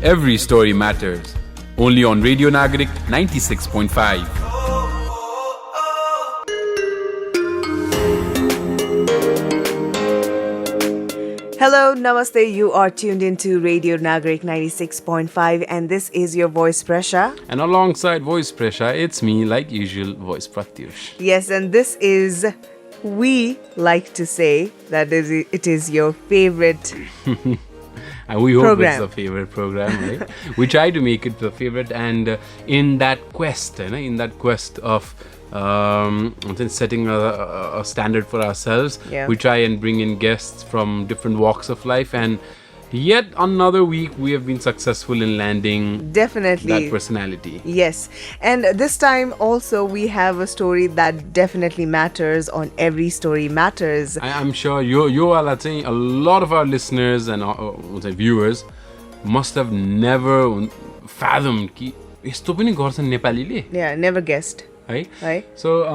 Every story matters. Only on Radio Nagarik 96.5. Hello, namaste. You are tuned into Radio Nagarik 96.5 and this is your voice Presa. And alongside voice Presa, it's me, like usual, voice Pratyush. Yes, and this is, we like to say that it is your favorite and we hope program. It's the favorite program, right? We try to make it the favorite, and in that quest of setting a standard for ourselves, we try and bring in guests from different walks of life, and yet another week we have been successful in landing that personality. Yes, and this time also we have a story that definitely matters. On Every Story Matters. I'm sure a lot of our listeners and viewers must have never fathomed कि यस्तो पनि गर्छन् नेपालीले. Yeah, never guessed. Right. So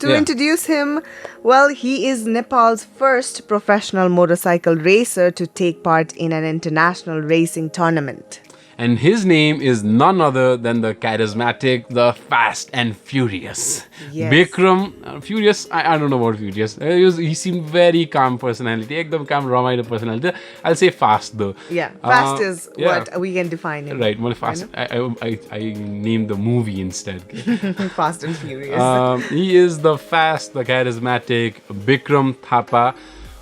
introduce him, well, he is Nepal's first professional motorcycle racer to take part in an international racing tournament. And his name is none other than the charismatic, the fast and furious. Yes. Bikram, furious, I don't know about furious. He seemed very calm personality, ekdam calm, ramailo personality. I'll say fast though. Yeah, fast is what we can define him. Right, more fast. I named the movie instead. Fast and Furious. He is the fast, the charismatic Bikram Thapa,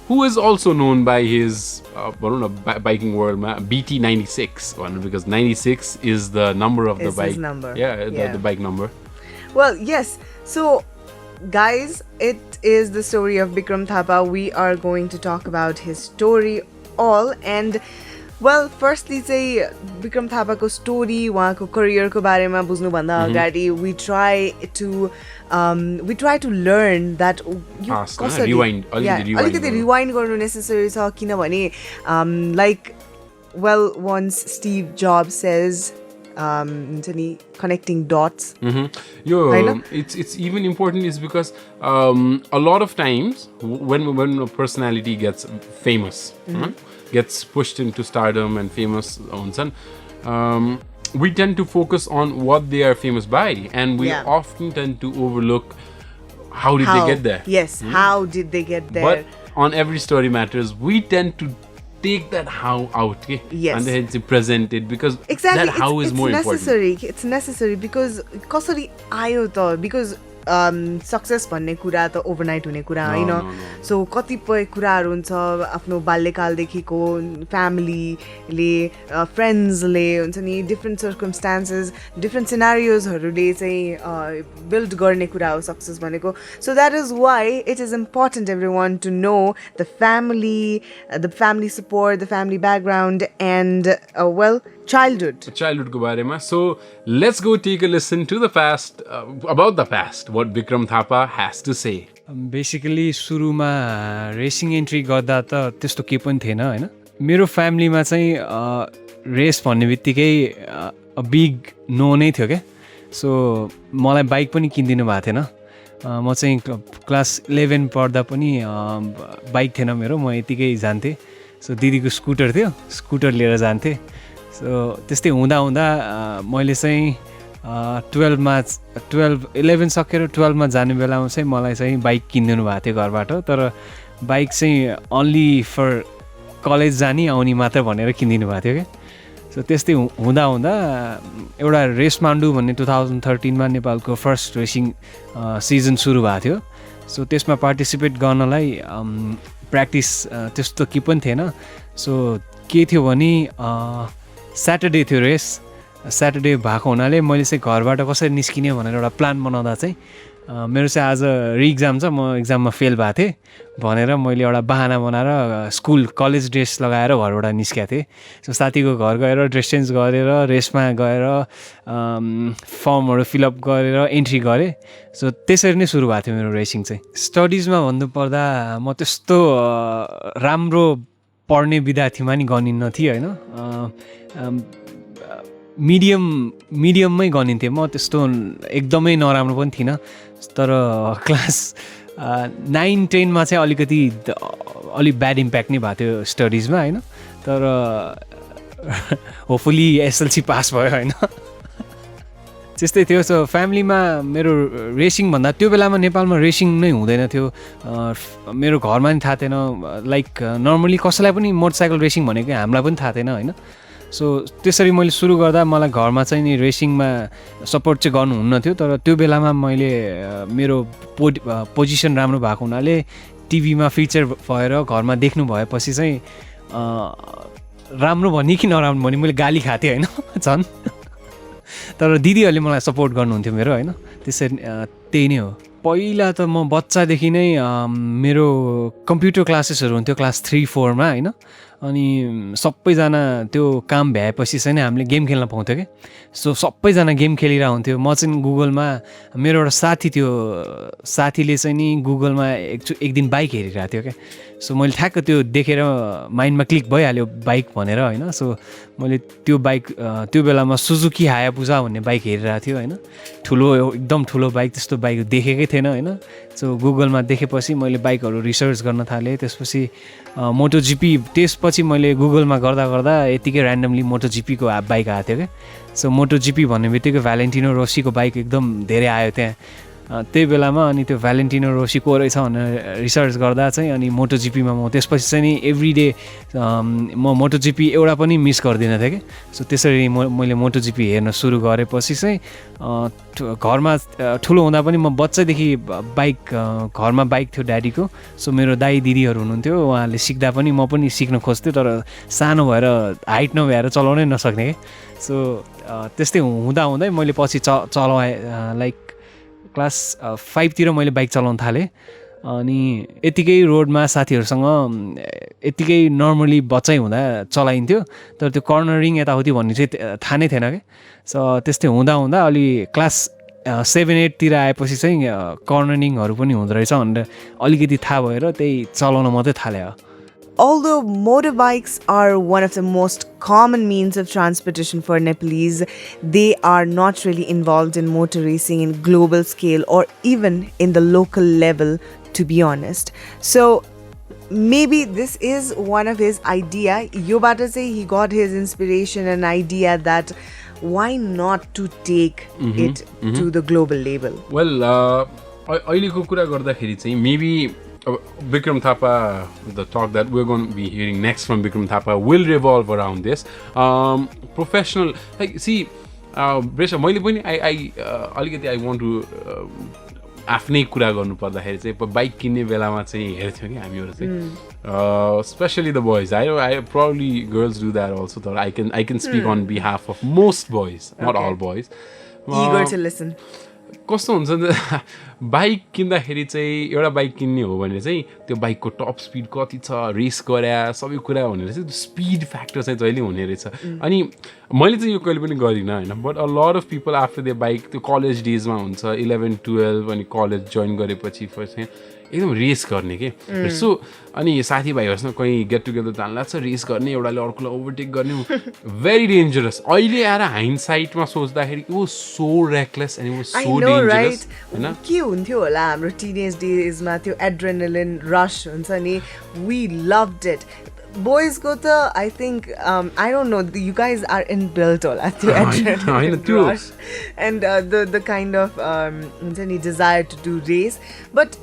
who is also known by his biking world BT96, because 96 is the number of the bike. His number. The bike number. Well, yes. So, guys, it is the story of Bikram Thapa. We are going to talk about his story all, and well, firstly say Bikram Thapa ko story, उहाँको career को बारेमा बुझ्नु भन्दा अगाडि we try to learn that अलिकति rewind गर्नु necessary छ किनभने like, well, once Steve Jobs says connecting dots. It's even important is because a lot of times when a personality gets famous, gets pushed into stardom and famous, we tend to focus on what they are famous by, and we often tend to overlook how did they get there. Yes, how did they get there? But on Every Story Matters, we tend to take that how out, and then to present it, because that how is more important. It's necessary because कसरी आयो त, because success भन्ने कुरा त overnight हुने कुरा होइन. So कतिपय कुराहरू हुन्छ आफ्नो बाल्यकालदेखिको फ्यामिलीले, फ्रेन्ड्सले हुन्छ नि, डिफ्रेन्ट सर्कमस्टान्सेस, डिफ्रेन्ट सिनारियोजहरूले चाहिँ बिल्ड गर्ने कुरा हो सक्सेस भनेको. So that is why it is important everyone to know the family support, the family background and well childhood ko barema. So let's go take a listen to the past, about the past, what Bikram Thapa has to say. Basically सुरुमा racing entry गर्दा त त्यस्तो केही पनि थिएन होइन. मेरो फ्यामिलीमा चाहिँ रेस भन्ने बित्तिकै बिग नो नै थियो क्या. सो मलाई बाइक पनि किनिदिनु भएको थिएन. म चाहिँ क्लास 11 पढ्दा पनि बाइक थिएन मेरो, म यतिकै जान्थेँ. सो दिदीको स्कुटर थियो, स्कुटर लिएर जान्थेँ. सो त्यस्तै हुँदा मैले चाहिँ 11 सकेर 12मा जाने बेलामा चाहिँ मलाई चाहिँ बाइक किनिदिनु भएको थियो घरबाट. तर बाइक चाहिँ अन्ली फर कलेज जाने आउने मात्र भनेर किनिदिनु भएको थियो क्या. सो त्यस्तै हुँदा एउटा रेस मान्डु भन्ने 2013मा नेपालको फर्स्ट रेसिङ सिजन सुरु भएको थियो. सो त्यसमा पार्टिसिपेट गर्नलाई प्र्याक्टिस त्यस्तो के पनि थिएन. सो के थियो भने स्याटरडे थियो रेस. स्याटरडे भएको हुनाले मैले चाहिँ घरबाट कसरी निस्किने भनेर एउटा प्लान बनाउँदा चाहिँ मेरो चाहिँ आज रिएक्जाम छ, म एक्जाममा फेल भएको थिएँ भनेर मैले एउटा बाहाना बनाएर कलेज ड्रेस लगाएर घरबाट निस्केको थिएँ. सो साथीको घर गएर ड्रेस चेन्ज गरेर रेसमा गएर फर्महरू फिलअप गरेर एन्ट्री गरेँ. सो त्यसरी नै सुरु भएको थियो मेरो रेसिङ चाहिँ. स्टडिजमा भन्नुपर्दा म त्यस्तो राम्रो पढ्ने विद्यार्थीमा नि गनिन्न थिएँ होइन. मिडियममै गनिन्थेँ म, त्यस्तो एकदमै नराम्रो पनि थिइनँ. तर क्लास 9-10मा चाहिँ अलिक ब्याड इम्प्याक्ट नै भएको थियो स्टडिजमा होइन. तर होपफुली एसएलसी पास भयो होइन त्यस्तै थियो. सो फ्यामिलीमा मेरो रेसिङ भन्दा त्यो बेलामा नेपालमा रेसिङ नै हुँदैन थियो. मेरो घरमा नि थाहा थिएन. लाइक नर्मली कसैलाई पनि मोटरसाइकल रेसिङ भनेको हामीलाई पनि थाहा थिएन होइन. सो त्यसरी मैले सुरु गर्दा मलाई घरमा चाहिँ नि रेसिङमा सपोर्ट चाहिँ गर्नुहुन्न थियो. तर त्यो बेलामा मैले मेरो पोजिसन राम्रो भएको हुनाले टिभीमा फिचर भएर घरमा देख्नु भएपछि चाहिँ राम्रो भन्ने कि नराम्रो भन्ने मैले गाली खाएको थिएँ होइन झन्. तर दिदीहरूले मलाई सपोर्ट गर्नुहुन्थ्यो मेरो होइन. त्यसरी त्यही नै हो. पहिला त म बच्चादेखि नै मेरो कम्प्युटर क्लासेसहरू हुन्थ्यो क्लास 3-4मा होइन. अनि सबैजना त्यो काम भ्याएपछि चाहिँ हामीले गेम खेल्न पाउँथ्यो क्या. सो सबैजना गेम खेलिरहेको हुन्थ्यो. म चाहिँ गुगलमा मेरो एउटा साथी थियो. साथीले चाहिँ नि गुगलमा एक दिन बाइक हेरिरहेको थियो क्या. सो मैले ठ्याक्क त्यो देखेर माइन्डमा क्लिक भइहाल्यो बाइक भनेर होइन. सो मैले त्यो बाइक त्यो बेलामा सुजुकी हायाबुजा भन्ने बाइक हेरिरहेको थियो होइन. ठुलो एकदम ठुलो बाइक त्यस्तो बाइक देखेकै थिएन होइन. सो गुगलमा देखेपछि मैले बाइकहरू रिसर्च गर्न थालेँ. त्यसपछि मोटोजिपी त्यसपछि मैले गुगलमा गर्दा गर्दा यतिकै ऱ्यान्डमली मोटोजिपीको बाइक आएको थियो क्या. सो मोटोजिपी भन्ने बित्तिकै भ्यालेन्टिनो रोसीको बाइक एकदम धेरै आयो त्यहाँ त्यही बेलामा. अनि त्यो भ्यालेन्टिनो रोसी को रहेछ भनेर रिसर्च गर्दा चाहिँ अनि मोटोजिपीमा म त्यसपछि चाहिँ नि एभ्री डे म मोटोजिपी एउटा पनि मिस गर्दिनँ थिएँ कि. सो त्यसरी मैले मोटोजिपी हेर्न सुरु गरेपछि चाहिँ घरमा ठुलो हुँदा पनि म बच्चादेखि बाइक घरमा बाइक थियो ड्याडीको. सो मेरो दाइ दिदीहरू हुनुहुन्थ्यो. उहाँहरूले सिक्दा पनि म पनि सिक्न खोज्थेँ. तर सानो भएर हाइट नभएर चलाउनै नसक्ने क्या. सो त्यस्तै हुँदै मैले पछि चलाएँ. लाइक क्लास 5तिर मैले बाइक चलाउन थालेँ. अनि यतिकै रोडमा साथीहरूसँग यतिकै नर्मली बच्चै हुँदा चलाइन्थ्यो. तर त्यो कर्नरिङ यताउति भन्ने चाहिँ थाहा नै थिएन क्या. सो त्यस्तै हुँदा अलि क्लास 7-8तिर आएपछि चाहिँ कर्नरिङहरू पनि हुँदो रहेछ भनेर अलिकति थाहा भएर त्यही चलाउन मात्रै थाल्यो. Although motorbikes are one of the most common means of transportation for Nepalese, they are not really involved in motor racing in global scale or even in the local level, to be honest. So maybe this is one of his idea. Yobata say he got his inspiration and idea that why not to take it to the global level. Well, अहिलेको कुरा गर्दाखेरि चाहिँ maybe Bikram Thapa, the talk that we're going to be hearing next from Bikram Thapa will revolve around this. Professional, like, see, Presa, मैले पनि अलिकति I want to आफ्नै कुरा गर्नु पर्दाखेरि चाहिँ बाइक किन्ने बेलामा चाहिँ हेर्थ्यौँ कि हामीहरू चाहिँ especially the boys. I probably girls do that also. But I can speak on behalf of most boys, not all boys. Eager to listen. कस्तो हुन्छ नि बाइक किन्दाखेरि चाहिँ एउटा बाइक किन्ने हो भने चाहिँ त्यो बाइकको टप स्पिड कति छ रेस गरे सबै कुरा भनेर चाहिँ स्पिड फ्याक्टर चाहिँ जहिले हुने रहेछ. अनि मैले चाहिँ यो कहिले पनि गरिनँ होइन. But a lot of people after the bike त्यो कलेज डेजमा हुन्छ 11-12 अनि कलेज जोइन गरेपछि चाहिँ एकदम रेस गर्ने के. सो अनि साथीभाइहरूसँग कहीँ गेट टुगेदर जान लाग्छ रेस गर्ने एउटाले अर्कोलाई ओभरटेक गर्ने भेरी डेन्जरस. अहिले आएर हाइन्डसाइटमा सोच्दाखेरि it was so reckless and it was so dangerous हैन. के हुन्थ्यो होला हाम्रो टिनेज डेजमा त्यो एड्रेनलिन रश हुन्छ नि. We loved it. Boys go to, I think, I don't know, you guys are inbuilt all at the adrenaline rush and the kind of desire to do race. But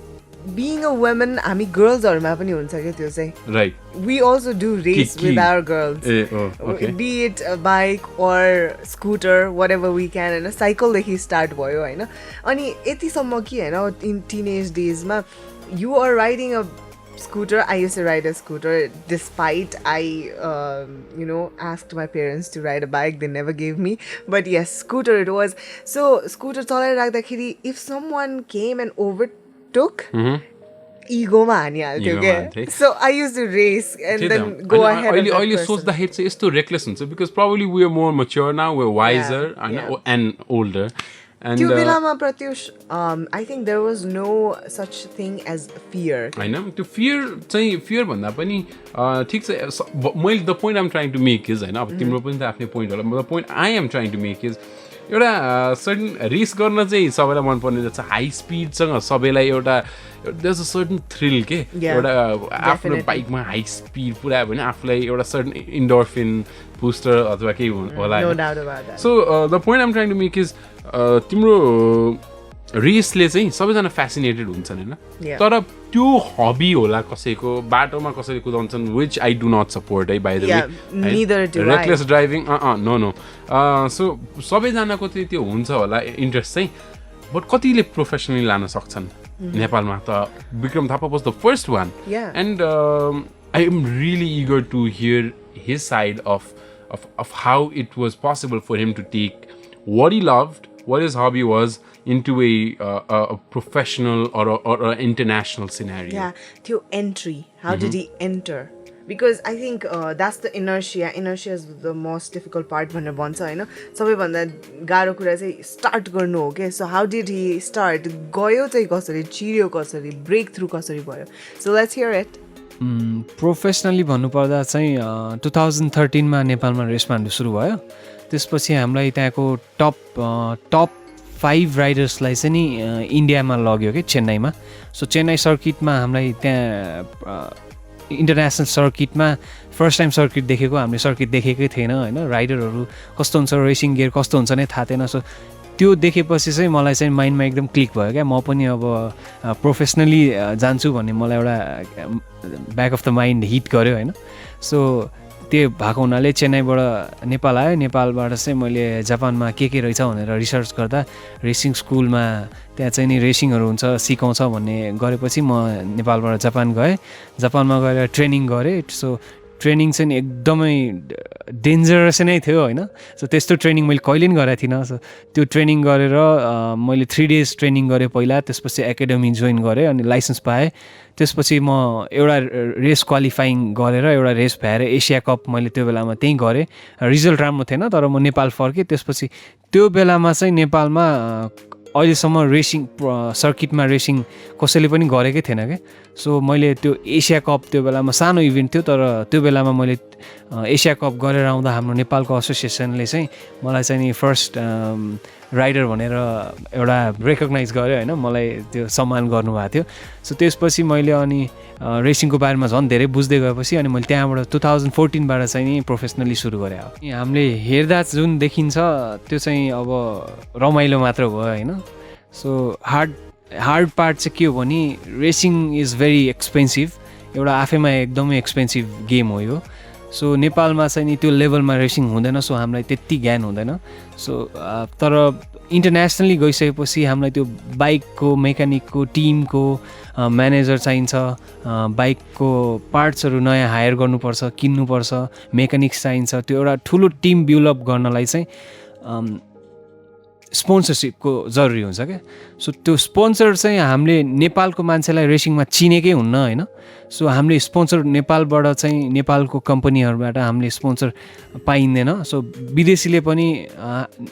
being a woman, I mean, girls are right. We also do race with our girls. Okay. Be it a bike or scooter, whatever we can, and a cycle that he start boyo, I know. Ani eti samma ki hai na in teenage days ma you are riding a scooter. I used to ride a scooter despite I asked my parents to ride a bike. They never gave me, but yes, scooter it was. So scooter chalai rakdakheri if someone came and overtook ego ma hanihalthyo ke. So I used to race and then go ahead of that person. सोच्दाखेरि चाहिँ यस्तो reckless हुन्छ because probably we are more mature now, we're wiser and older. त्यो बेलामा Pratyush, I think there was no such thing as fear. हैन त्यो fear भन्दा पनि ठीक छ मैले the point I'm trying to make is हैन अब तिम्रो पनि त आफ्नै point होला. The point I am trying to make is एउटा सर्टन रेस गर्न चाहिँ सबैलाई मनपर्ने जस्तो हाई स्पिडसँग सबैलाई एउटा there's a certain thrill के एउटा आफ्नो बाइकमा हाई स्पिड पुरा भने आफूलाई एउटा सर्टन इन्डोर्फिन बुस्टर अथवा केही होला so the point I'm trying to make is तिम्रो रेसले चाहिँ सबैजना फ्यासिनेटेड हुन्छन् होइन तर त्यो हबी होला कसैको बाटोमा कसैले कुदाउँछन् which I do not support है by the way reckless driving no no so सबैजनाको चाहिँ त्यो हुन्छ होला इन्ट्रेस्ट चाहिँ बट कतिले प्रोफेसनली लान सक्छन् नेपालमा त Bikram Thapa was the first one and I am really eager to hear his side of how it was possible for him to take what he loved, what his hobby was, into a professional or an international scenario. Yeah, to entry. How did he enter? Because I think that's the inertia. Inertia is the most difficult part भनेर भन्छ हैन सबैभन्दा गाह्रो कुरा चाहिँ start गर्नु हो के so how did he start गयो चाहिँ कसरी चिर्यो कसरी ब्रेक थ्रु कसरी भयो so let's hear it professionally भन्नुपर्दा चाहिँ 2013मा नेपालमा रेस मान्नु सुरु भयो त्यसपछि हामीलाई त्यहाँको टप 5 राइडर्सलाई चाहिँ नि इन्डियामा लग्यो कि चेन्नईमा सो चेन्नई सर्किटमा हामीलाई त्यहाँ इन्टरनेसनल सर्किटमा फर्स्ट टाइम सर्किट देखेको हामीले सर्किट देखेकै थिएन होइन राइडरहरू कस्तो हुन्छ रेसिङ गियर कस्तो हुन्छ नै थाहा थिएन सो त्यो देखेपछि चाहिँ मलाई चाहिँ माइन्डमा एकदम क्लिक भयो क्या म पनि अब प्रोफेसनली जान्छु भन्ने मलाई एउटा back of the mind hit गर्यो होइन सो त्यो भएको हुनाले चेन्नईबाट नेपाल आयो नेपालबाट चाहिँ मैले जापानमा के रहेछ भनेर रिसर्च गर्दा रेसिङ स्कुलमा त्यहाँ चाहिँ नि रेसिङहरू हुन्छ सिकाउँछ भन्ने गरेपछि म नेपालबाट जापान गएँ जापानमा गएर ट्रेनिङ गरेँ सो ट्रेनिङ चाहिँ एकदमै डेन्जरस नै थियो होइन सो त्यस्तो ट्रेनिङ मैले कहिले पनि गरेको थिइनँ सो त्यो ट्रेनिङ गरेर मैले 3 डेज ट्रेनिङ गरेँ पहिला त्यसपछि एकाडेमी जोइन गरेँ अनि लाइसेन्स पाएँ त्यसपछि म एउटा रेस क्वालिफाइङ गरेर एउटा रेस भ्याएर एसिया कप मैले त्यो बेलामा त्यहीँ गरेँ रिजल्ट राम्रो थिएन तर म नेपाल फर्केँ त्यसपछि त्यो बेलामा चाहिँ नेपालमा अहिलेसम्म रेसिङ सर्किटमा रेसिङ कसैले पनि गरेकै थिएन क्या सो मैले त्यो एसिया कप त्यो बेलामा सानो इभेन्ट थियो तर त्यो बेलामा मैले एसिया कप गरेर आउँदा हाम्रो नेपालको एसोसिएसनले चाहिँ मलाई चाहिँ नि फर्स्ट राइडर भनेर एउटा रेकग्नाइज गर्यो होइन मलाई त्यो सम्मान गर्नुभएको थियो सो त्यसपछि मैले अनि रेसिङको बारेमा झन् धेरै बुझ्दै गएपछि अनि मैले त्यहाँबाट 2014बाट चाहिँ नि प्रोफेसनली सुरु गरेँ अब हामीले हेर्दा जुन देखिन्छ त्यो चाहिँ अब रमाइलो मात्र भयो होइन सो हार्ड पार्ट चाहिँ के हो भने रेसिङ इज भेरी एक्सपेन्सिभ एउटा आफैमा एकदमै एक्सपेन्सिभ गेम हो यो सो नेपालमा चाहिँ नि त्यो लेभलमा रेसिङ हुँदैन सो हामीलाई त्यति ज्ञान हुँदैन सो तर इन्टरनेसनली गइसकेपछि हामीलाई त्यो बाइकको मेकानिकको टिमको म्यानेजर चाहिन्छ बाइकको पार्ट्सहरू नयाँ हायर गर्नुपर्छ किन्नुपर्छ मेकानिक्स चाहिन्छ त्यो एउटा ठुलो टिम बिल्डअप गर्नलाई चाहिँ स्पोन्सरसिपको जरुरी हुन्छ क्या सो त्यो स्पोन्सर चाहिँ हामीले नेपालको मान्छेलाई रेसिङमा चिनेकै हुन्न होइन सो हामीले स्पोन्सर नेपालबाट चाहिँ नेपालको कम्पनीहरूबाट हामीले स्पोन्सर पाइँदैन सो विदेशीले पनि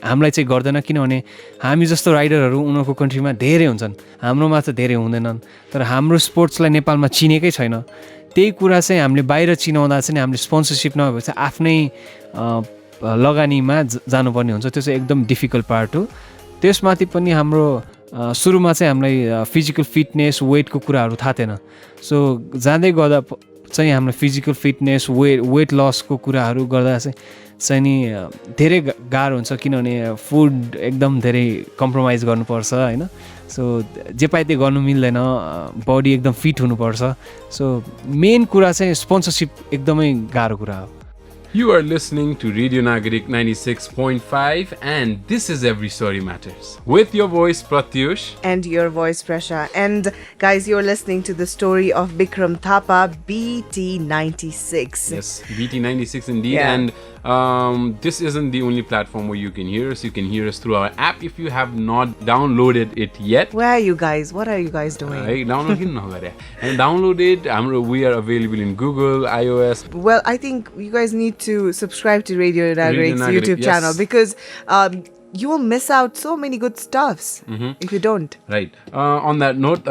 हामीलाई चाहिँ गर्दैन किनभने हामी जस्तो राइडरहरू उनीहरूको कन्ट्रीमा धेरै हुन्छन् हाम्रोमा त धेरै हुँदैनन् तर हाम्रो स्पोर्ट्सलाई नेपालमा चिनेकै छैन त्यही कुरा चाहिँ हामीले बाहिर चिनाउँदा चाहिँ हामीले स्पोन्सरसिप नभएपछि आफ्नै लगानीमा जानुपर्ने हुन्छ त्यो चाहिँ एकदम डिफिकल्ट पार्ट हो त्यसमाथि पनि हाम्रो सुरुमा चाहिँ हामीलाई फिजिकल फिटनेस वेटको कुराहरू थाहा थिएन सो जाँदै गर्दा चाहिँ हाम्रो फिजिकल फिटनेस वेट लसको कुराहरू गर्दा चाहिँ नि धेरै गाह्रो हुन्छ किनभने फुड एकदम धेरै कम्प्रोमाइज गर्नुपर्छ होइन सो जे पाए त्यो गर्नु मिल्दैन बडी एकदम फिट हुनुपर्छ सो मेन कुरा चाहिँ स्पोन्सरसिप एकदमै गाह्रो कुरा हो You are listening to Radio Nagarik 96.5 and this is Every Story Matters with your voice Pratyush and your voice Presa. And guys, you're listening to the story of Bikram Thapa, BT96. Yes, BT96 indeed. Yeah. And this isn't the only platform where you can hear us. You can hear us through our app if you have not downloaded it yet. Where are you guys? What are you guys doing? Download it. And download it. We are available in Google, iOS. Well, I think you guys need to subscribe to Radio Nagarik's YouTube channel because you will miss out so many good stuffs if you don't. Right. On that note,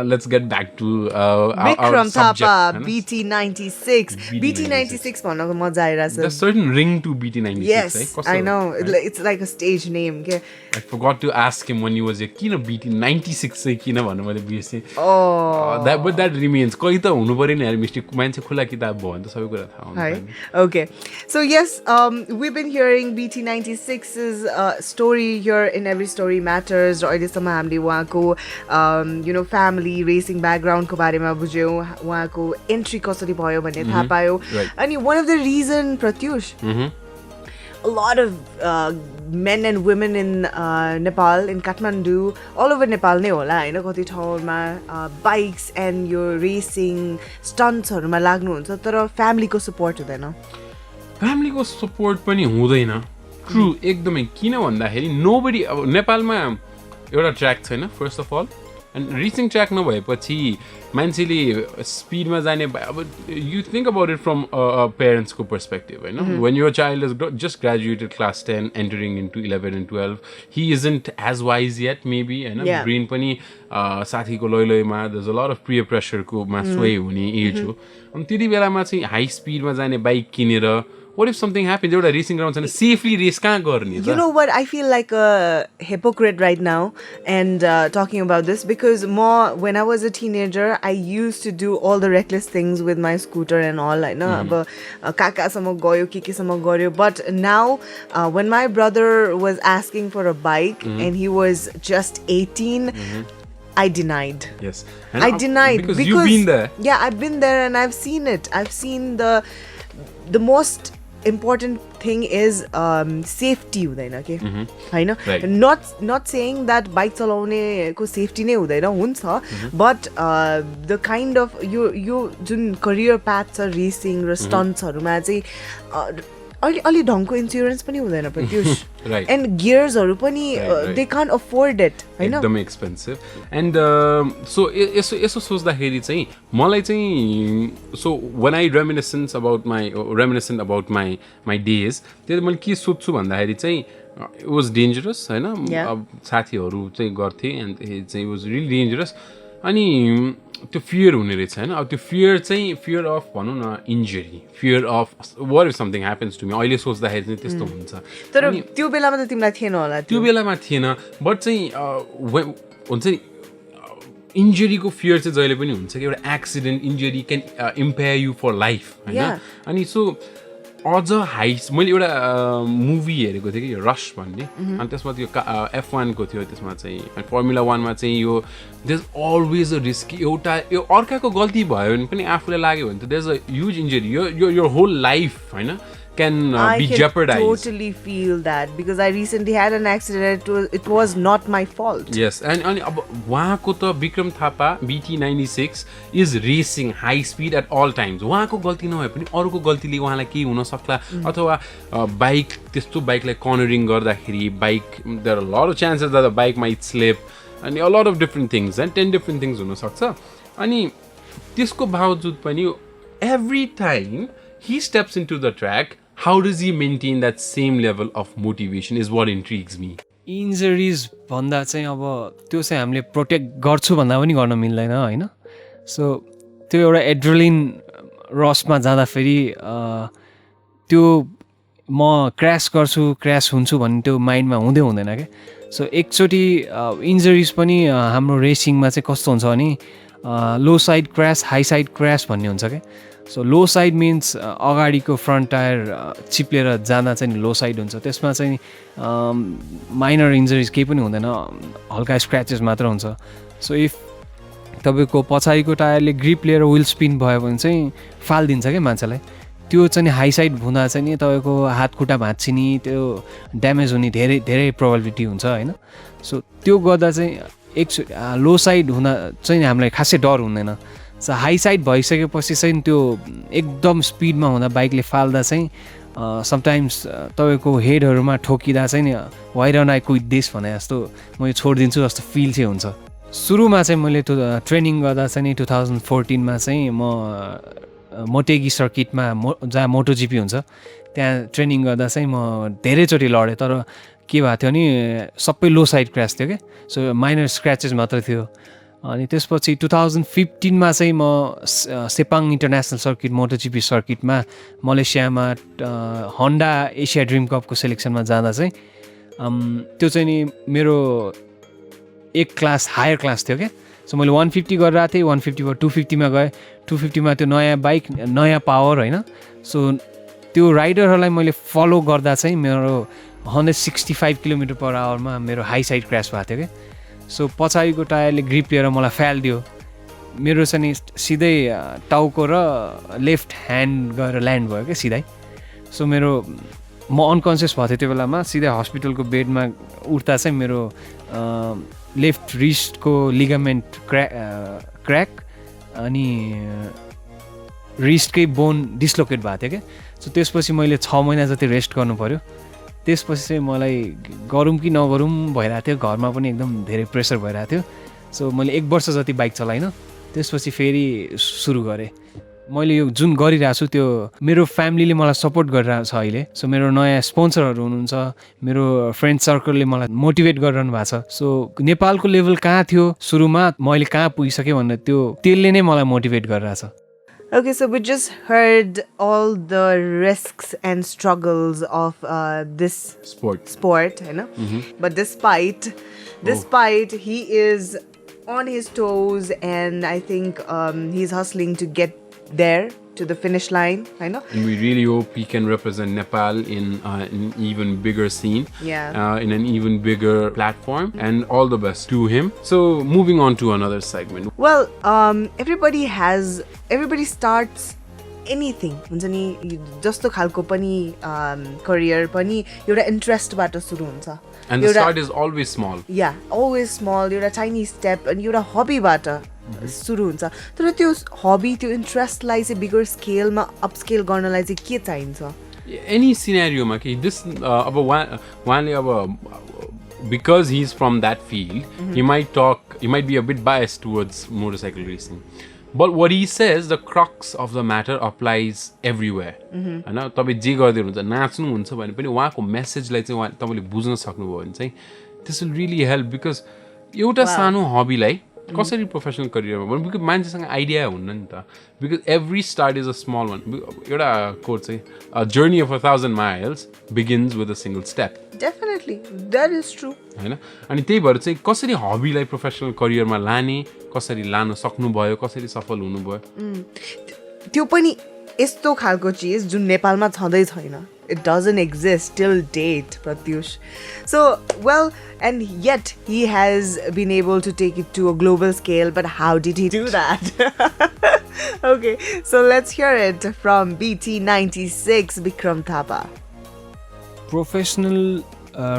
let's get back to our Bikram subject. Thapa, BT96. BT96 भन्नको मजा आइरहेछ. There's certain ring to BT96. Yes, right? I know. Right? It's like a stage name. Okay? I forgot to ask him when he was here. किन BT96 चाहिँ किन भन्नु मैले बिर्सेँ. But that remains. कोही त हुनु पर्यो नि यार मिस्टेक मान्छे खुला किताब भयो भने त सबै कुरा थाहा हुन्छ. Okay. So yes, we've been hearing BT96's story here in Every Story Matters. र अहिलेसम्म हामीले उहाँको family racing background को बारेमा बुझ्यौँ. उहाँको entry कसरी भयो भन्ने थाहा पायो. अनि one of the reason, Pratyush, a lot of men and women in Nepal, in Kathmandu, all over Nepal नै होला हैन कति ठाउँमा bikes and your racing stunts हरुमा लाग्नुहुन्छ तर family को support हुँदैन. Family को support पनि हुँदैन. True, एकदमै किन भन्दाखेरि nobody नेपालमा एउटा ट्र्याक छैन first of all. And racing track नभएपछि मान्छेले स्पिडमा जाने अब you think about it from a parents को perspective हैन. When your child has just graduated class 10 entering into 11 and 12 he isn't as wise yet maybe हैन. Brain पनि साथीको लैलैमा there's a lot of peer pressure को मा sway हुने as हो. अनि त्यति बेलामा चाहिँ हाई स्पिडमा जाने बाइक किनेर what if something happens? You're racing ground and safely race can't go. You know what? I feel like a hypocrite right now and talking about this because when I was a teenager, I used to do all the reckless things with my scooter and all. I know, but now when my brother was asking for a bike and he was just 18, I denied. Yes, and I denied because you've been there. Yeah, I've been there and I've seen it. I've seen the most important thing is safety हुँदैन के हैन. Not saying that bike चलाउने को safety नै हुँदैन हुन्छ but the kind of यो जुन career path छ racing र stunts हरुमा चाहिँ अलि ढङ्गको इन्स्योरेन्स पनि हुँदैन प्रत्युष. and gears हरु पनि they can't afford it हैन. एकदमै एक्सपेन्सिभ. and so यसो सोच्दाखेरि चाहिँ मलाई चाहिँ so when I reminiscent about my days त्यही मैले के सोच्छु भन्दाखेरि चाहिँ it was dangerous हैन. अब साथीहरु चाहिँ गर्थे and it was really dangerous. अनि त्यो फियर हुने रहेछ हैन. अब त्यो फियर चाहिँ फियर अफ भनौँ न injury, fear of what if something happens to me. अहिले सोच्दाखेरि चाहिँ त्यस्तो हुन्छ तर त्यो बेलामा त तिमीलाई थिएन होला. त्यो बेलामा थिएन बट चाहिँ हुन्छ नि इन्जरीको फियर चाहिँ जहिले पनि हुन्छ कि एउटा accident injury can impair you for life हैन. अनि सो अझ मैले एउटा मुभी हेरेको थिएँ कि यो रस भन्ने. अनि त्यसमा त्यो F1 को थियो. त्यसमा चाहिँ फर्मुला 1 मा चाहिँ यो there is always a risk. एउटा यो अर्काको गल्ती भयो भने पनि आफूलाई लाग्यो भने त there is a huge injury. your whole life हैन can be jeopardized. I can totally feel that because I recently had an accident. It was not my fault. Yes, and अब उहाँको त Bikram Thapa BT96 is racing high speed at all times. उहाँको गल्ती नभए पनि अरूको गल्तीले उहाँलाई के हुन सक्ला अथवा बाइक त्यस्तो बाइकलाई कर्नरिङ गर्दाखेरि bike there are a lot of chances that the bike might slip and a lot of different things and 10 different things हुन सक्छ. अनि त्यसको बावजुद पनि every time he steps into the track, how does he maintain that same level of motivation is what intrigues me. Injuries भन्दा चाहिँ अब त्यो चाहिँ हामीले प्रोटेक्ट गर्छु भन्दा पनि गर्न मिल्दैन हैन. सो त्यो एउटा एड्रेलिन रसमा जाँदाखेरि त्यो म क्र्यास गर्छु क्र्यास हुन्छु भन्ने त्यो माइन्डमा हुँदैन क्या. सो एकचोटि इन्जरिज पनि हाम्रो रेसिङमा चाहिँ कस्तो हुन्छ भने low side crash high side crash भन्ने हुन्छ क्या. सो लो साइड मिन्स अगाडिको फ्रन्ट टायर चिप्लेर जाँदा चाहिँ लो साइड हुन्छ. त्यसमा चाहिँ माइनर इन्जरिज केही पनि हुँदैन, हल्का स्क्रैचेस मात्र हुन्छ. सो इफ तपाईँको पछाडिको टायरले ग्रिप लिएर विल स्पिन भयो भने चाहिँ फालिदिन्छ क्या मान्छेलाई. त्यो चाहिँ हाई साइड हुँदा चाहिँ नि तपाईँको हात खुट्टा भाँच्चिने त्यो ड्यामेज हुने धेरै धेरै प्रोबेबिलिटी हुन्छ होइन. सो त्यो गर्दा चाहिँ लो साइड हुँदा चाहिँ हामीलाई खासै डर हुँदैन. सो हाई साइड भइसकेपछि चाहिँ त्यो एकदम स्पिडमा हुँदा बाइकले फाल्दा चाहिँ समटाइम्स तपाईँको हेडहरूमा ठोकिँदा चाहिँ नि why don't I quit this भने जस्तो म यो छोडिदिन्छु जस्तो फिल चाहिँ हुन्छ. सुरुमा चाहिँ मैले त्यो ट्रेनिङ गर्दा चाहिँ नि 2014मा चाहिँ म मोटेगी सर्किटमा जहाँ मोटोजिपी हुन्छ त्यहाँ ट्रेनिङ गर्दा चाहिँ म धेरैचोटि लडेँ. तर के भएको थियो भने सबै लो साइड क्र्यास थियो क्या सो माइनर स्क्रैचेस मात्र थियो अनि त्यसपछि 2015 मा चाहिँ म सेपाङ इन्टरनेसनल सर्किट मोटोजिपी सर्किटमा मलेसियामा होन्डा एसिया ड्रिम कपको सेलेक्सनमा जाँदा चाहिँ त्यो चाहिँ नि मेरो एक क्लास हायर क्लास थियो क्या सो मैले 150 गरेर आएको थिएँ 150 बाट 250 मा गएँ 250 मा त्यो नयाँ बाइक नयाँ पावर होइन सो त्यो राइडरहरूलाई मैले फलो गर्दा चाहिँ मेरो 165 किलोमिटर पर आवरमा मेरो हाई साइड क्र्यास भएको थियो क्या सो पछाडिको टायरले ग्रिप लिएर मलाई फालिदियो मेरो चाहिँ नि सिधै टाउको र लेफ्ट ह्यान्ड गएर ल्यान्ड भयो क्या सिधै सो मेरो म अनकन्सियस भएको थिएँ त्यो बेलामा सिधै हस्पिटलको बेडमा उठ्दा चाहिँ मेरो लेफ्ट रिस्टको लिगामेन्ट क्र्याक अनि रिस्टकै बोन डिस्लोकेट भएको थियो क्या सो त्यसपछि मैले 6 महिना जति रेस्ट गर्नु पऱ्यो त्यसपछि चाहिँ मलाई गरौँ कि नगरौँ भइरहेको थियो घरमा पनि एकदम धेरै प्रेसर भइरहेको थियो सो मैले 1 वर्ष जति बाइक चलाइनँ त्यसपछि फेरि सुरु गरेँ मैले यो जुन गरिरहेको छु त्यो मेरो फ्यामिलीले मलाई सपोर्ट गरिरहेको छ अहिले सो मेरो नयाँ स्पोन्सरहरू हुनुहुन्छ मेरो फ्रेन्ड सर्कलले मलाई मोटिभेट गरिरहनु भएको छ सो नेपालको लेभल कहाँ थियो सुरुमा मैले कहाँ पुगिसकेँ भनेर त्यसले नै मलाई मोटिभेट गरिरहेछ Okay, so we just heard all the risks and struggles of this sport, you know. But despite he is on his toes, and I think he's hustling to get there to the finish line, I know. And we really hope he can represent Nepal in an even bigger scene, in an even bigger platform, and all the best to him. So moving on to another segment. Well, everybody starts anything. हुन्छ नि जस्तो खालको पनि career पनि एउटा interest बाट सुरु हुन्छ. And the start is always small. Yeah, always small. एउटा tiny step and एउटा hobby बाट सुरु हुन्छ. तर त्यो hobby त्यो interest लाई चाहिँ bigger scale मा upscale गर्नलाई चाहिँ के चाहिन्छ? Any scenario मा कि this अब उहाँले अब because he's from that field, he might be a bit biased towards motorcycle racing. But what he says, the crux of the matter applies everywhere. हैन तपाईं जे गर्दै हुनुहुन्छ नाच्नु हुन्छ भने पनि उहाँको मेसेजलाई चाहिँ तपाईले बुझ्न सक्नुभयो भने चाहिँ this will really help because एउटा सानो हबीलाई कसरी प्रोफेसनल करियरमा भन्नु बिकज मान्छेसँग आइडिया हुन्न नि त because every start is a small one एउटा कोट चाहिँ a journey of 1000 miles begins with a single step. Definitely, that is true. हैन अनि त्यही भएर चाहिँ कसरी हबीलाई प्रोफेसनल करियरमा लाने कसरी लान सक्नुभयो कसरी सफल हुनुभयो त्यो पनि यस्तो खालको चीज जुन नेपालमा छँदै छैन. It doesn't exist till date, Pratyush. So, well, and yet he has been able to take it to a global scale, but how did he do that? Okay, so let's hear it from BT96, Bikram Thapa. Professional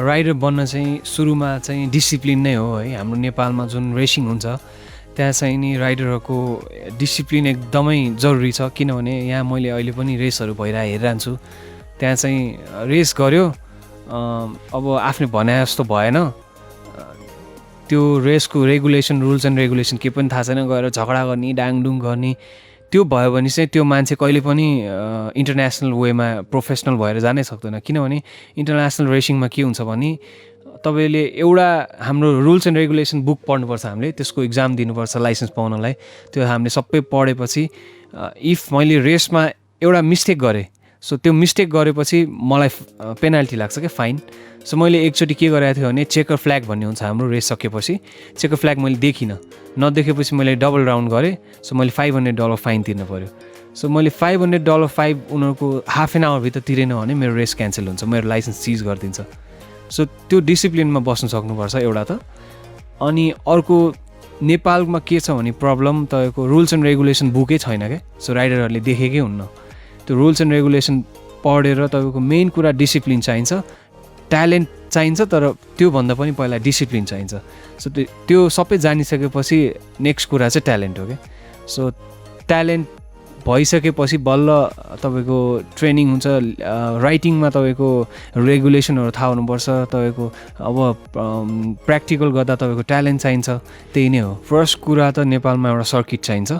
rider बन्न चाहिँ सुरुमा चाहिँ discipline नै हो है हाम्रो नेपालमा जुन रेसिङ हुन्छ त्यहाँ चाहिँ नि राइडरहरूको डिसिप्लिन एकदमै जरुरी छ किनभने यहाँ मैले अहिले पनि रेसहरू भइरहेको हेरिरहन्छु त्यहाँ चाहिँ रेस गर्यो अब आफूले भने जस्तो भएन त्यो रेसको रेगुलेसन रुल्स एन्ड रेगुलेसन के पनि थाहा छैन गएर झगडा गर्ने डाङडुङ गर्ने त्यो भयो भने चाहिँ त्यो मान्छे कहिले पनि इन्टरनेसनल वेमा प्रोफेसनल भएर जानै सक्दैन किनभने इन्टरनेसनल रेसिङमा के हुन्छ भने तपाईले एउटा हाम्रो रुल्स एन्ड रेगुलेसन बुक पढ्नुपर्छ हामीले त्यसको एक्जाम दिनुपर्छ लाइसेन्स पाउनलाई त्यो हामीले सबै पढेपछि इफ मैले रेसमा एउटा मिस्टेक गरेँ सो त्यो मिस्टेक गरेपछि मलाई पेनाल्टी लाग्छ क्या फाइन सो मैले एकचोटि के गरेको थिएँ भने चेकर फ्ल्याग भन्ने हुन्छ हाम्रो रेस सकेपछि चेकर फ्ल्याग मैले देखिनँ नदेखेपछि मैले डबल राउन्ड गरेँ सो मैले $500 फाइन तिर्नु पऱ्यो सो मैले $500 फाइन उनीहरूको हाफ एन आवरभित्र तिरेन भने मेरो रेस क्यान्सल हुन्छ मेरो लाइसेन्स सिज गरिदिन्छ सो त्यो डिसिप्लिनमा बस्नु सक्नुपर्छ एउटा त अनि अर्को नेपालमा के छ भने प्रब्लम तपाईँको रुल्स एन्ड रेगुलेसन बुकै छैन क्या सो राइडरहरूले देखेकै हुन्न त्यो रुल्स एन्ड रेगुलेसन पढेर तपाईँको मेन कुरा डिसिप्लिन चाहिन्छ ट्यालेन्ट चाहिन्छ तर त्योभन्दा पनि पहिला डिसिप्लिन चाहिन्छ सो त्यो सबै जानिसकेपछि नेक्स्ट कुरा चाहिँ ट्यालेन्ट हो क्या सो ट्यालेन्ट भइसकेपछि बल्ल तपाईँको ट्रेनिङ हुन्छ राइटिङमा तपाईँको रेगुलेसनहरू थाहा हुनुपर्छ तपाईँको अब प्र्याक्टिकल गर्दा तपाईँको ट्यालेन्ट चाहिन्छ त्यही नै हो फर्स्ट कुरा त नेपालमा एउटा सर्किट चाहिन्छ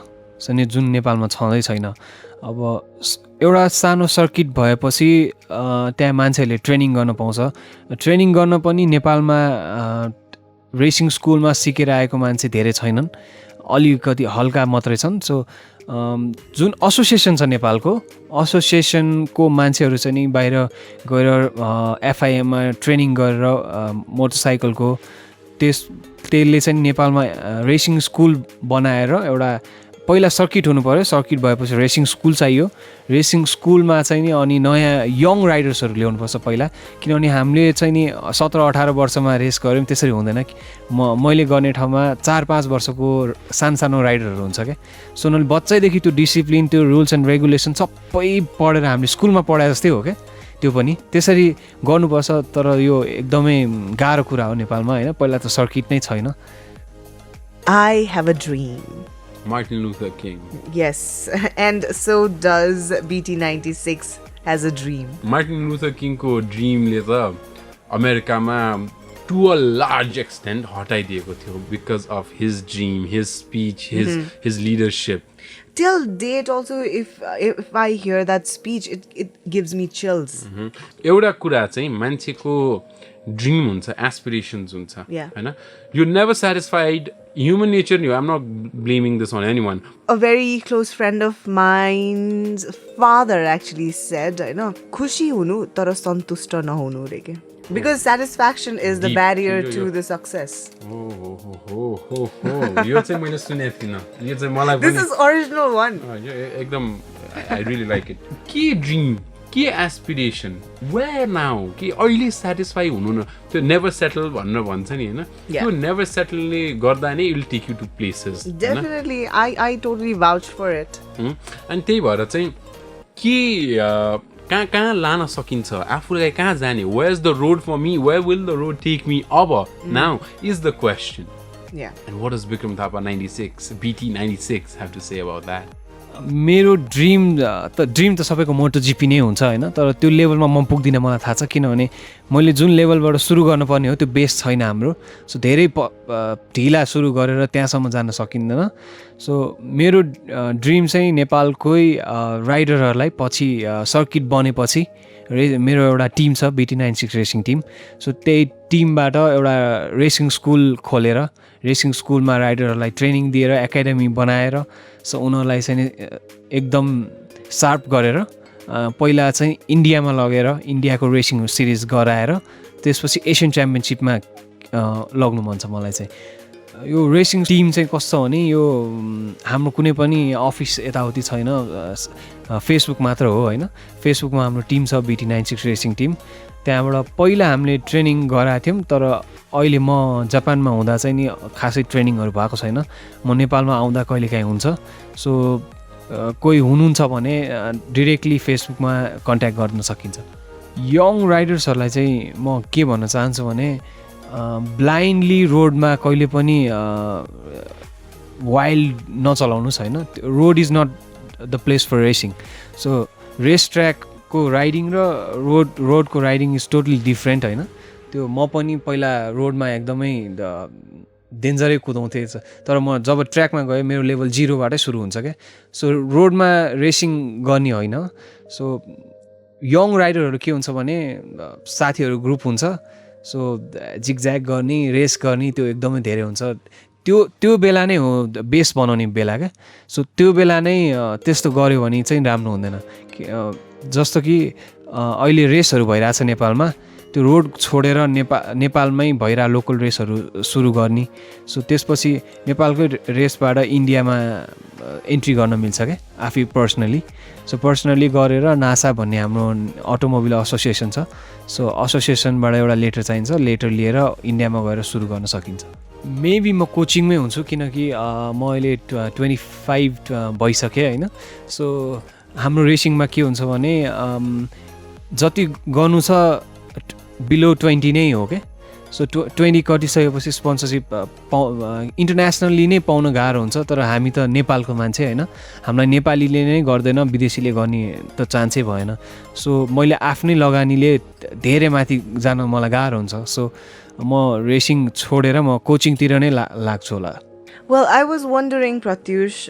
जुन नेपालमा छँदै छैन। अब एउटा सानो सर्किट भएपछि त्यहाँ मान्छेहरूले ट्रेनिङ गर्न पाउँछ। ट्रेनिङ गर्न पनि नेपालमा रेसिङ स्कुलमा सिकेर आएको मान्छे धेरै छैनन्, अलिकति हल्का मात्रै छन्। सो जुन एसोसिएसन छ नेपालको, एसोसिएसनको मान्छेहरू चाहिँ नि बाहिर गएर एफआइएममा ट्रेनिङ गरेर मोटरसाइकलको त्यसले चाहिँ नेपालमा रेसिङ स्कुल बनाएर एउटा पहिला सर्किट हुनु पऱ्यो, सर्किट भएपछि रेसिङ स्कुल चाहियो। रेसिङ स्कुलमा चाहिँ नि अनि नयाँ यङ राइडर्सहरू ल्याउनुपर्छ पहिला, किनभने हामीले चाहिँ नि 17-18 वर्षमा रेस गऱ्यौँ त्यसरी हुँदैन। मैले गर्ने ठाउँमा 4-5 वर्षको सानो राइडरहरू हुन्छ क्या। सो उनीहरूले बच्चैदेखि त्यो डिसिप्लिन, त्यो रुल्स एन्ड रेगुलेसन सबै पढेर हामीले स्कुलमा पढाए जस्तै हो क्या। त्यो पनि त्यसरी गर्नुपर्छ, तर यो एकदमै गाह्रो कुरा हो नेपालमा होइन। पहिला त सर्किट नै छैन। I have a dream. Martin Luther King. Yes, and so does BT96 has a dream. Martin Luther King ko dream le ta America ma to a large extent हटाइदिएको थियो because of his dream, his speech, his leadership. Till date also, if I hear that speech, it gives me chills. एउटा कुरा चाहिँ मान्छेको dream हुन्छ, एस्पिरेसन्स हुन्छ हैन। You're never satisfied. Human nature, I'm not blaming this on anyone. A very close friend of mine's father actually said, you know, खुशी हुनु तर सन्तुष्ट नहुनु रे के, because satisfaction is the barrier to the success. यो चाहिँ मैले सुनेको थिइनँ, यो चाहिँ मलाई पनि This is original one. एकदम I really like it. के ड्रिम, के एस्पिरेसन, वेयर नाउ, कि अहिले सेटिस्फाई हुनु न, त्यो नेभर सेटल भनेर भन्छ नि होइन। त्यो नेभर सेटलले गर्दा नै it will take you to places. Definitely, I totally vouch for it. अनि त्यही भएर चाहिँ के कहाँ लान सकिन्छ, आफूलाई कहाँ जाने, where is the road for me, where will the road take me अब now is the question. And what does Bikram Thapa 96, BT96 have to say about that? मेरो ड्रिम त सबैको मोटोजिपी नै हुन्छ होइन, तर त्यो लेभलमा म पुग्दिनँ, मलाई थाहा छ। किनभने मैले जुन लेभलबाट सुरु गर्नुपर्ने हो त्यो बेस छैन हाम्रो। सो धेरै ढिला सुरु गरेर त्यहाँसम्म जान सकिँदैन। सो मेरो ड्रिम चाहिँ नेपालकै राइडरहरूलाई पछि सर्किट बनेपछि मेरो एउटा टिम छ, BT96 रेसिङ टिम। सो त्यही टिमबाट एउटा रेसिङ स्कुल खोलेर रेसिङ स्कुलमा राइडरहरूलाई ट्रेनिङ दिएर एकाडेमी बनाएर सो उनीहरूलाई चाहिँ एकदम सार्प गरेर पहिला चाहिँ इन्डियामा लगेर इन्डियाको रेसिङ सिरिज गराएर त्यसपछि एसियन च्याम्पियनसिपमा लग्नु मन छ मलाई चाहिँ। यो रेसिङ टिम चाहिँ कस्तो हो भने यो हाम्रो कुनै पनि अफिस यताउति छैन, फेसबुक मात्र हो होइन। फेसबुकमा हाम्रो टिम छ BT96 रेसिङ टिम। त्यहाँबाट पहिला हामीले ट्रेनिङ गराएको थियौँ, तर अहिले म जापानमा हुँदा चाहिँ नि खासै ट्रेनिङहरू भएको छैन। म नेपालमा आउँदा कहिलेकाहीँ हुन्छ। सो कोही हुनुहुन्छ भने डिरेक्टली फेसबुकमा कन्ट्याक्ट गर्न सकिन्छ। यङ राइडर्सहरूलाई चाहिँ म के भन्न चाहन्छु भने ब्लाइन्डली रोडमा कहिले पनि वाइल्ड नचलाउनुहोस् होइन। Road is not the place for racing. So race ट्र्याकको राइडिङ र रोडको राइडिङ इज टोटली डिफ्रेन्ट होइन। त्यो म पनि पहिला रोडमा एकदमै डेन्जरै कुदाउँथेँ, तर म जब ट्र्याकमा गएँ मेरो लेभल 0बाटै सुरु हुन्छ क्या। सो रोडमा रेसिङ गर्ने होइन। सो यङ राइडरहरू के हुन्छ भने साथीहरू ग्रुप हुन्छ, सो जिगज्याग गर्ने रेस गर्ने त्यो एकदमै धेरै हुन्छ। त्यो बेला नै हो बेस बनाउने बेला क्या। सो त्यो बेला नै त्यस्तो गऱ्यो भने चाहिँ राम्रो हुँदैन। जस्तो कि अहिले रेसहरू भइरहेछ नेपालमा, त्यो रोड छोडेर नेपालमै भइरहेको लोकल रेसहरू सुरु गर्ने। सो त्यसपछि नेपालकै रेसबाट इन्डियामा इन्ट्री गर्न मिल्छ क्या आफै पर्सनली। सो पर्सनली गरेर नासा भन्ने हाम्रो अटोमोबाइल एसोसिएसन छ। सो एसोसिएसनबाट एउटा लेटर चाहिन्छ, लेटर लिएर इन्डियामा गएर सुरु गर्न सकिन्छ। मेबी म कोचिङमै हुन्छु किनकि म अहिले 25 भइसकेँ होइन। सो हाम्रो रेसिङमा के हुन्छ भने जति गर्नु छ बिलो 20 नै हो क्या। सो 20 कटिसकेपछि स्पोन्सरसिप इन्टरनेसनल्ली नै पाउन गाह्रो हुन्छ। तर हामी त नेपालको मान्छे होइन, हामीलाई नेपालीले नै गर्दैन, विदेशीले गर्ने त चान्सै भएन। सो मैले आफ्नै लगानीले धेरै माथि जान मलाई गाह्रो हुन्छ। सो म रेसिङ छोडेर म कोचिङतिर नै लाग्छु होला। Well, I was wondering, Pratyush,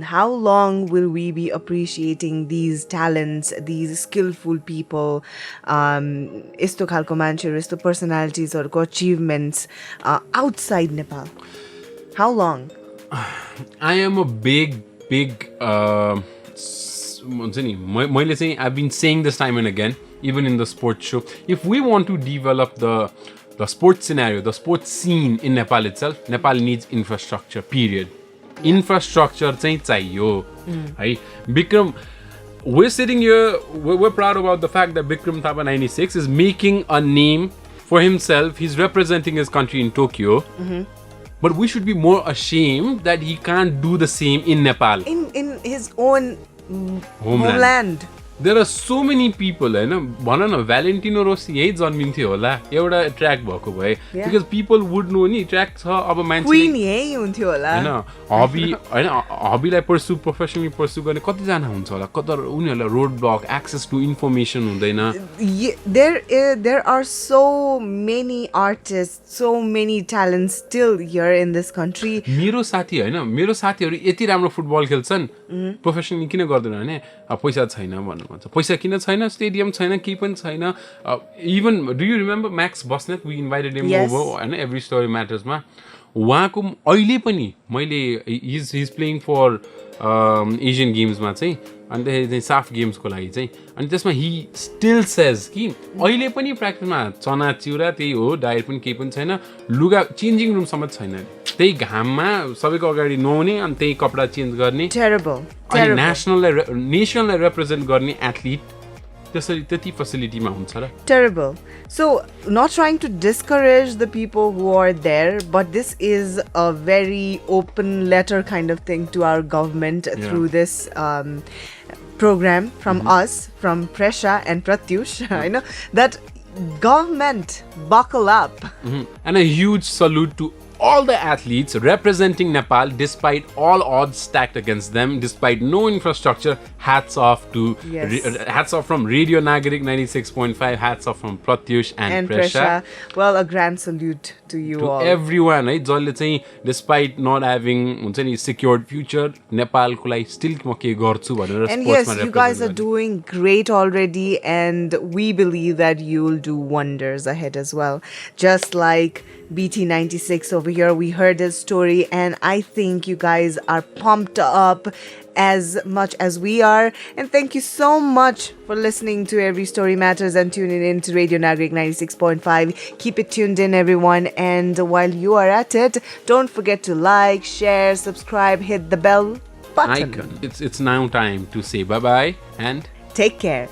how long will we be appreciating these talents, these skillful people, यस्तो खालको मान्छेहरू, यस्तो personalitiesहरूको achievements outside Nepal? How long? I am a big मैले चाहिँ I've been saying this time and again, even in the sports show, if we want to develop the sports scenario, the sports scene in Nepal itself, Nepal needs infrastructure, period. Infrastructure चाहिँ चाहियो है. Bikram, we're sitting here, we're proud about the fact that Bikram Thapa 96 is making a name for himself. He's representing his country in Tokyo. But we should be more ashamed that he can't do the same in Nepal. In his own homeland. There are so many people, हैन, भन न भ्यालेन्टिनो Rosy यही जन्मिन्थ्यो होला एउटा track भएको भए, because people would know नि track छ अब मान्छे क्वीन यही हुन्थ्यो होला हैन. हबीलाई पर्सु प्रोफेसनली पर्सु गर्ने कति जना हुन्छ होला, कता उनीहरुलाई road block, access to information हुँदैन. There are so many artists, so many talents still here in this country. मेरो साथी हैन, मेरो साथीहरु यति राम्रो फुटबल खेल्छन्, प्रोफेसनली किन गर्दैन भने पैसा छैन भन्नु भन्छ. पैसा किन छैन, स्टेडियम छैन, केही पनि छैन. Even do you remember Max Basnet, we invited him over हैन, एभ्री स्टोरी म्याटर्समा. उहाँको अहिले पनि मैले हिज प्लेइङ फर एसियन गेम्समा चाहिँ, अनि त्यसपछि साफ गेम्सको लागि चाहिँ, अनि त्यसमा हि स्टिल सेज कि अहिले पनि प्र्याक्टिसमा चना चिउरा त्यही हो, डायट पनि केही पनि छैन, लुगा चेन्जिङ रुमसम्म छैन, त्यही घाममा सबैको अगाडि नुहाउने अनि त्यही कपडा चेन्ज गर्ने. अनि नेसनललाई रिप्रेजेन्ट गर्ने एथलिट त्यसरी त्यति फेसिलिटीमा हुन्छ र. Terrible. So, not trying to discourage the people who are there, but this is a very open letter kind of thing to our government through this program from us, from Presa and Pratyush. I know that government, buckle up. And a huge salute to all the athletes representing Nepal despite all odds stacked against them, despite no infrastructure. Hats off to hats off from Radio Nagarik 96.5, hats off from Pratyush and Presa. Well, a grand salute to you all. Everyone, है, जसले चाहिँ despite not having हुन्छ नि secured future, नेपालको लागि still म के गर्छु भनेर. And yes, you guys are doing great already, and we believe that you'll do wonders ahead as well. Just like BT96 over here, we heard his story, and I think you guys are pumped up as much as we are. And thank you so much for listening to Every Story Matters and tuning in to Radio Nagarik 96.5. Keep it tuned in, everyone. And while you are at it, don't forget to like, share, subscribe, hit the bell button. Icon. It's now time to say bye-bye and take care.